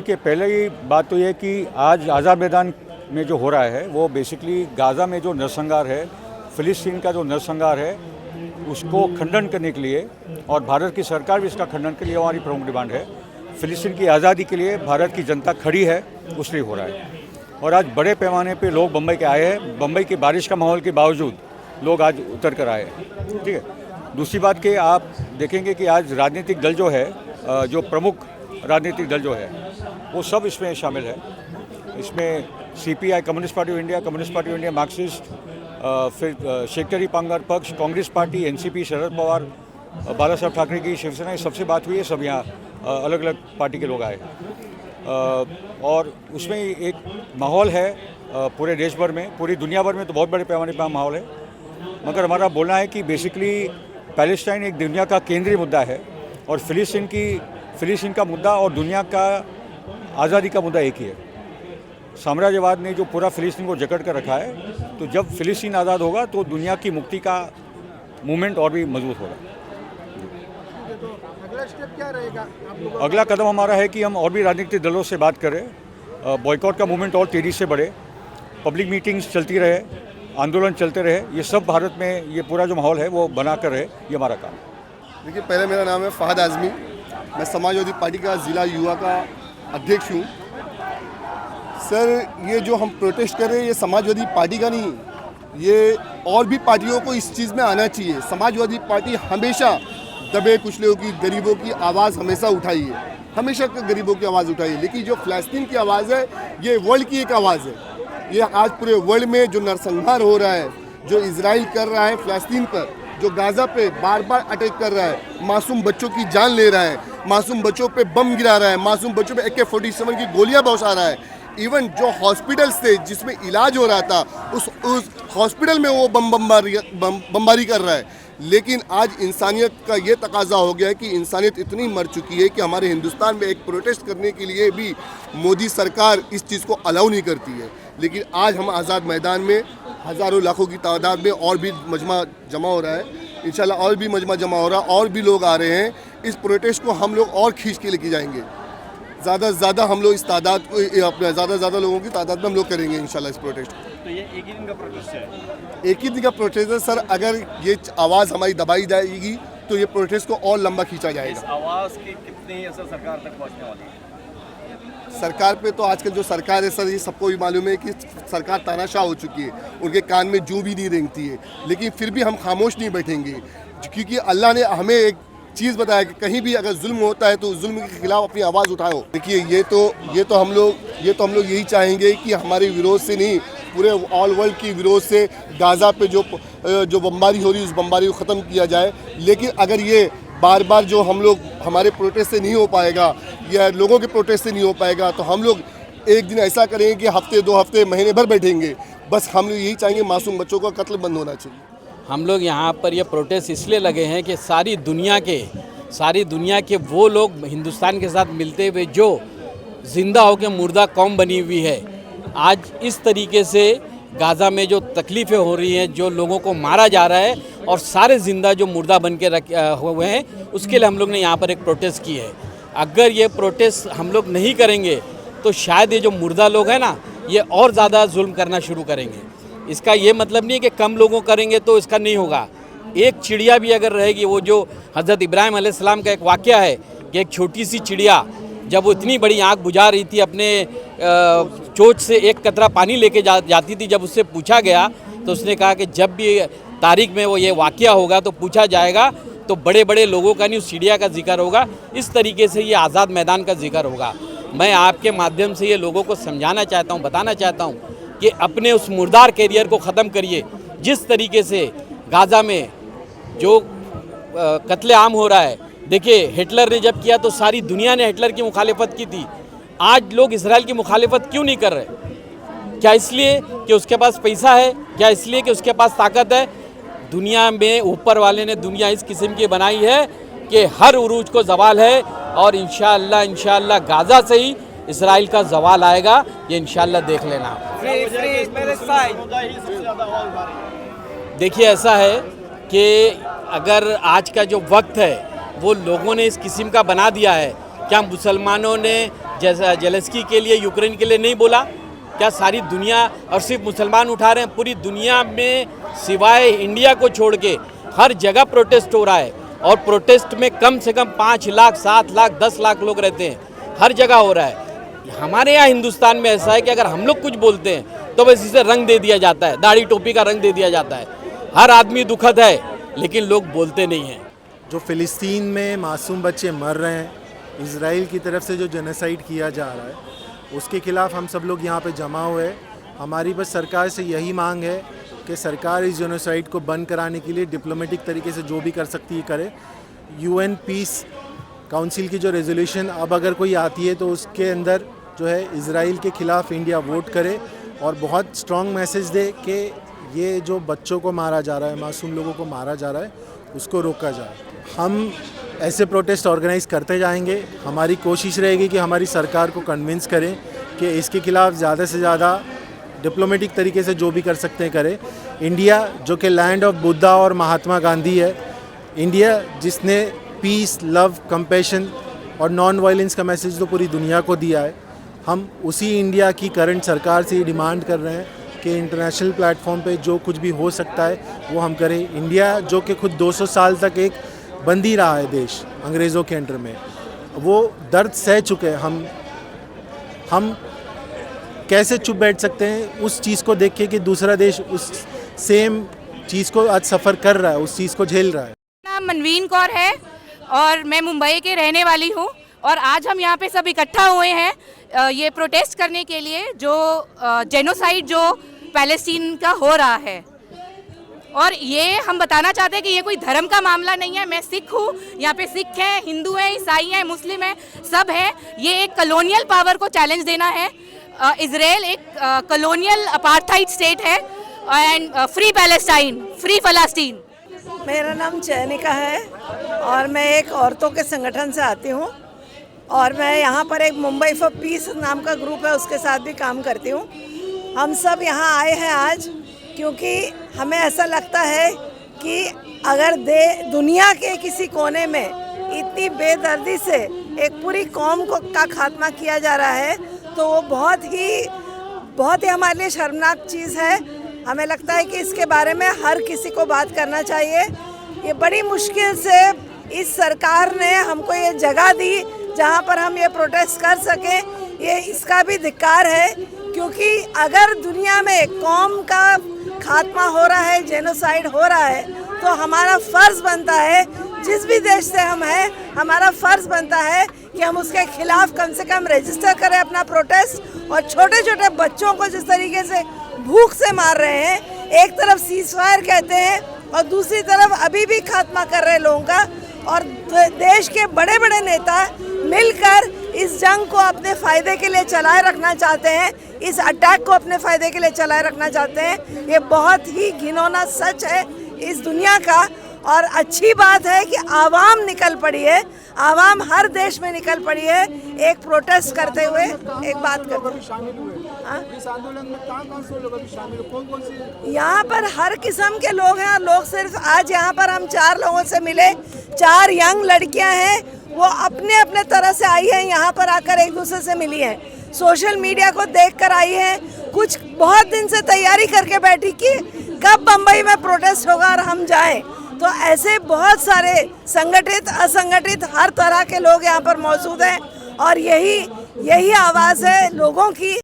देखिए, पहले ही बात तो ये कि आज आज़ाद मैदान में जो हो रहा है वो बेसिकली गाज़ा में जो नरसंहार है, फ़िलिस्तीन का जो नरसंहार है, उसको खंडन करने के लिए, और भारत की सरकार भी इसका खंडन के लिए हमारी प्रमुख डिमांड है। फ़िलिस्तीन की आज़ादी के लिए भारत की जनता खड़ी है, उसलिए हो रहा है। और आज बड़े पैमाने पे लोग बम्बई के आए हैं। बम्बई की बारिश का माहौल के बावजूद लोग आज उतर कर आए हैं। ठीक है। दूसरी बात कि आप देखेंगे कि आज राजनीतिक दल जो है, जो प्रमुख राजनीतिक दल जो है, वो सब इसमें शामिल है। इसमें CPI, communist party of India, Marxist, फिर शेतकरी कामगार पक्ष, कांग्रेस पार्टी, NCP, शरद पवार, बाला साहब ठाकरे की शिवसेना, सबसे बात हुई है। सब यहाँ अलग अलग पार्टी के लोग आए हैं और उसमें एक माहौल है पूरे देश भर में, पूरी दुनिया भर में तो बहुत बड़े पैमाने पर माहौल है। मगर हमारा बोलना है कि बेसिकली पैलेस्टाइन एक दुनिया का केंद्रीय मुद्दा है और फ़िलिस्तीन का मुद्दा और दुनिया का आज़ादी का मुद्दा एक ही है। साम्राज्यवाद ने जो पूरा फ़िलिस्तीन को जकड़ कर रखा है, तो जब फ़िलिस्तीन आज़ाद होगा तो दुनिया की मुक्ति का मूवमेंट और भी मजबूत होगा। तो अगला स्टेप क्या रहेगा आप लोगों का? अगला कदम हमारा है कि हम और भी राजनीतिक दलों से बात करें, बॉयकॉट का मूवमेंट और तेज़ी से बढ़े, पब्लिक मीटिंग्स चलती रहे, आंदोलन चलते रहे। ये सब भारत में ये पूरा जो माहौल है वो बना कर रहे, ये हमारा काम है। देखिए, पहले मेरा नाम है फ़हद आज़मी, मैं समाजवादी पार्टी का ज़िला युवा का अध्यक्ष हूँ। सर, ये जो हम प्रोटेस्ट कर रहे हैं ये समाजवादी पार्टी का नहीं, ये और भी पार्टियों को इस चीज़ में आना चाहिए। समाजवादी पार्टी हमेशा दबे कुचले की, गरीबों की आवाज़ हमेशा उठाई है, हमेशा गरीबों की आवाज़ उठाई है। लेकिन जो फ़लस्तीन की आवाज़ है ये वर्ल्ड की एक आवाज़ है। ये आज पूरे वर्ल्ड में जो नरसंहार हो रहा है, जो इजराइल कर रहा है फ़लस्तीन पर, जो गाज़ा पे बार बार अटैक कर रहा है, मासूम बच्चों की जान ले रहा है, मासूम बच्चों पे बम गिरा रहा है, मासूम बच्चों पे AK-47 की गोलियां बरसा रहा है। इवन जो हॉस्पिटल्स थे जिसमें इलाज हो रहा था उस हॉस्पिटल में वो बमबारी कर रहा है। लेकिन आज इंसानियत का ये तकाजा हो गया है कि इंसानियत इतनी मर चुकी है कि हमारे हिंदुस्तान में एक प्रोटेस्ट करने के लिए भी मोदी सरकार इस चीज़ को अलाउ नहीं करती है। लेकिन आज हम आज़ाद मैदान में हज़ारों लाखों की तादाद में और भी मजमा जमा हो रहा है, इंशाल्लाह और भी मजमा जमा हो रहा है, और भी लोग आ रहे हैं। इस प्रोटेस्ट को हम लोग और खींच के लेके जाएंगे। ज़्यादा से ज़्यादा हम लोग इस तादाद को, अपने ज़्यादा से ज़्यादा लोगों की तादाद में हम लोग करेंगे इंशाल्लाह इस प्रोटेस्ट को। तो ये एक ही दिन का प्रोटेस्ट है? एक ही दिन का प्रोटेस्ट है सर। अगर ये आवाज़ हमारी दबाई जाएगी तो ये प्रोटेस्ट को और लंबा खींचा जाएगा। इस आवाज़ की कितनी असर सरकार तक पहुंचने वाली है? सरकार पे तो आजकल जो सरकार है सर, ये सबको भी मालूम है कि सरकार तानाशाह हो चुकी है, उनके कान में जूं भी नहीं रेंगती है। लेकिन फिर भी हम खामोश नहीं बैठेंगे, क्योंकि अल्लाह ने हमें एक चीज़ बताया कि कहीं भी अगर जुल्म होता है तो जुल्म के खिलाफ अपनी आवाज़ उठाओ। देखिए, ये तो हम लोग यही चाहेंगे कि हमारे विरोध से नहीं, पूरे ऑल वर्ल्ड की विरोध से गाज़ा पे जो बमबारी हो रही है उस बमबारी को ख़त्म किया जाए। लेकिन अगर ये बार बार जो हमारे प्रोटेस्ट से नहीं हो पाएगा या लोगों के प्रोटेस्ट से नहीं हो पाएगा, तो हम लोग एक दिन ऐसा करेंगे कि हफ्ते 2 हफ्ते महीने भर बैठेंगे। बस हम लोग यही चाहेंगे मासूम बच्चों का कत्ल बंद होना चाहिए। हम लोग यहाँ पर ये प्रोटेस्ट इसलिए लगे हैं कि सारी दुनिया के वो लोग हिंदुस्तान के साथ मिलते हुए जो जिंदा होकर मुर्दा कौम बनी हुई है, आज इस तरीके से गाज़ा में जो तकलीफ़ें हो रही हैं, जो लोगों को मारा जा रहा है और सारे ज़िंदा जो मुर्दा बन के हुए हैं, उसके लिए हम लोग ने यहाँ पर एक प्रोटेस्ट की है। अगर ये प्रोटेस्ट हम लोग नहीं करेंगे तो शायद ये जो मुर्दा लोग हैं ना, ये और ज़्यादा जुल्म करना शुरू करेंगे। इसका ये मतलब नहीं है कि कम लोगों करेंगे तो इसका नहीं होगा। एक चिड़िया भी अगर रहेगी, वो जो हज़रत इब्राहिम अलैहिस्सलाम का एक वाक़या है कि एक छोटी सी चिड़िया जब वो इतनी बड़ी आँख बुझा रही थी, अपने चोंच से एक कतरा पानी लेके जाती थी, जब उससे पूछा गया तो उसने कहा कि जब भी तारीख में वो ये वाक़या होगा तो पूछा जाएगा तो बड़े बड़े लोगों का नहीं, उस चिड़िया का जिक्र होगा। इस तरीके से ये आज़ाद मैदान का जिक्र होगा। मैं आपके माध्यम से ये लोगों को समझाना चाहता हूँ, बताना चाहता हूँ कि अपने उस मुर्दार कैरियर को ख़त्म करिए। जिस तरीके से गाज़ा में जो कत्लेआम हो रहा है, देखिए हिटलर ने जब किया तो सारी दुनिया ने हिटलर की मुखालिफत की थी। आज लोग इसराइल की मुखालिफत क्यों नहीं कर रहे? क्या इसलिए कि उसके पास पैसा है? क्या इसलिए कि उसके पास ताकत है? दुनिया में ऊपर वाले ने दुनिया इस किस्म की बनाई है कि हर उरूज को जवाल है, और इंशाअल्लाह गाज़ा से ही इसराइल का जवाल आएगा, ये इंशाअल्लाह देख लेना। देखिए, ऐसा है कि अगर आज का जो वक्त है वो लोगों ने इस किस्म का बना दिया है। क्या मुसलमानों ने जैसा जेलेंस्की के लिए, यूक्रेन के लिए नहीं बोला? क्या सारी दुनिया और सिर्फ मुसलमान उठा रहे हैं? पूरी दुनिया में सिवाय इंडिया को छोड़ के हर जगह प्रोटेस्ट हो रहा है, और प्रोटेस्ट में कम से कम 5 लाख, 7 लाख, 10 लाख लोग रहते हैं, हर जगह हो रहा है। हमारे यहाँ हिंदुस्तान में ऐसा है कि अगर हम लोग कुछ बोलते हैं तो बस इसे रंग दे दिया जाता है, दाढ़ी टोपी का रंग दे दिया जाता है। हर आदमी दुखद है, लेकिन लोग बोलते नहीं हैं। जो फ़िलिस्तीन में मासूम बच्चे मर रहे हैं, इज़राइल की तरफ से जो जेनोसाइड किया जा रहा है, उसके खिलाफ हम सब लोग यहाँ पे जमा हुए हैं। हमारी बस सरकार से यही मांग है कि सरकार इस जेनोसाइड को बंद कराने के लिए डिप्लोमेटिक तरीके से जो भी कर सकती है करे। UN पीस काउंसिल की जो रेजोल्यूशन अब अगर कोई आती है तो उसके अंदर जो है इज़राइल के ख़िलाफ़ इंडिया वोट करे और बहुत स्ट्रॉन्ग मैसेज दे कि ये जो बच्चों को मारा जा रहा है, मासूम लोगों को मारा जा रहा है, उसको रोका जाए। हम ऐसे प्रोटेस्ट ऑर्गेनाइज करते जाएंगे। हमारी कोशिश रहेगी कि हमारी सरकार को कन्विंस करें कि इसके खिलाफ़ ज़्यादा से ज़्यादा डिप्लोमेटिक तरीके से जो भी कर सकते हैं करें। इंडिया जो कि लैंड ऑफ बुद्धा और महात्मा गांधी है, इंडिया जिसने पीस, लव, कंपैशन और नॉन वायलेंस का मैसेज तो पूरी दुनिया को दिया है, हम उसी इंडिया की करंट सरकार से ये डिमांड कर रहे हैं कि इंटरनेशनल प्लेटफॉर्म पे जो कुछ भी हो सकता है वो हम करें। इंडिया जो कि खुद 200 साल तक एक बंदी रहा है देश अंग्रेज़ों के अंडर में, वो दर्द सह चुके हैं। हम कैसे चुप बैठ सकते हैं उस चीज़ को देख के कि दूसरा देश उस सेम चीज़ को आज सफ़र कर रहा है, उस चीज़ को झेल रहा है। नाम मनवीन कौर है और मैं मुंबई के रहने वाली हूँ, और आज हम यहाँ पे सब इकट्ठा हुए हैं ये प्रोटेस्ट करने के लिए जो जेनोसाइड जो पैलेस्टीन का हो रहा है। और ये हम बताना चाहते हैं कि ये कोई धर्म का मामला नहीं है। मैं सिख हूँ, यहाँ पे सिख हैं, हिंदू हैं, ईसाई हैं, मुस्लिम हैं, सब हैं। ये एक कॉलोनियल पावर को चैलेंज देना है। इजराइल एक कॉलोनियल अपार्थाइड स्टेट है, एंड फ्री पैलेस्टाइन, फ्री फलस्तीन। मेरा नाम चयनिका है और मैं एक औरतों के संगठन से आती हूँ, और मैं यहाँ पर एक मुंबई फॉर पीस नाम का ग्रुप है, उसके साथ भी काम करती हूँ। हम सब यहाँ आए हैं आज क्योंकि हमें ऐसा लगता है कि अगर दुनिया के किसी कोने में इतनी बेदर्दी से एक पूरी कौम का खात्मा किया जा रहा है तो वो बहुत ही हमारे लिए शर्मनाक चीज़ है। हमें लगता है कि इसके बारे में हर किसी को बात करना चाहिए। ये बड़ी मुश्किल से इस सरकार ने हमको ये जगह दी जहाँ पर हम ये प्रोटेस्ट कर सकें, ये इसका भी धिक्कार है। क्योंकि अगर दुनिया में कौम का खात्मा हो रहा है, जेनोसाइड हो रहा है, तो हमारा फ़र्ज़ बनता है, जिस भी देश से हम हैं, हमारा फ़र्ज़ बनता है कि हम उसके खिलाफ़ कम से कम रजिस्टर करें अपना प्रोटेस्ट। और छोटे छोटे बच्चों को जिस तरीके से भूख से मार रहे हैं, एक तरफ सीज़फायर कहते हैं और दूसरी तरफ अभी भी खात्मा कर रहे हैं लोगों का, और देश के बड़े बड़े नेता मिलकर इस जंग को अपने फ़ायदे के लिए चलाए रखना चाहते हैं, इस अटैक को अपने फ़ायदे के लिए चलाए रखना चाहते हैं। ये बहुत ही घिनौना सच है इस दुनिया का। और अच्छी बात है कि आवाम निकल पड़ी है, आवाम हर देश में निकल पड़ी है एक प्रोटेस्ट करते हुए। एक बात करते हैं, शामिल हुए इस आंदोलन में कौन से लोग अभी शामिल हुए, कौन सी? यहाँ पर हर किस्म के लोग हैं। लोग सिर्फ आज यहाँ पर हम 4 लोगों से मिले, 4 यंग लड़कियाँ हैं, वो अपने अपने तरह से आई हैं, यहाँ पर आकर एक दूसरे से मिली हैं, सोशल मीडिया को देखकर आई हैं, कुछ बहुत दिन से तैयारी करके बैठी कि कब बम्बई में प्रोटेस्ट होगा और हम जाएं। तो ऐसे बहुत सारे संगठित, असंगठित, हर तरह के लोग यहाँ पर मौजूद हैं, और यही आवाज़ है लोगों की।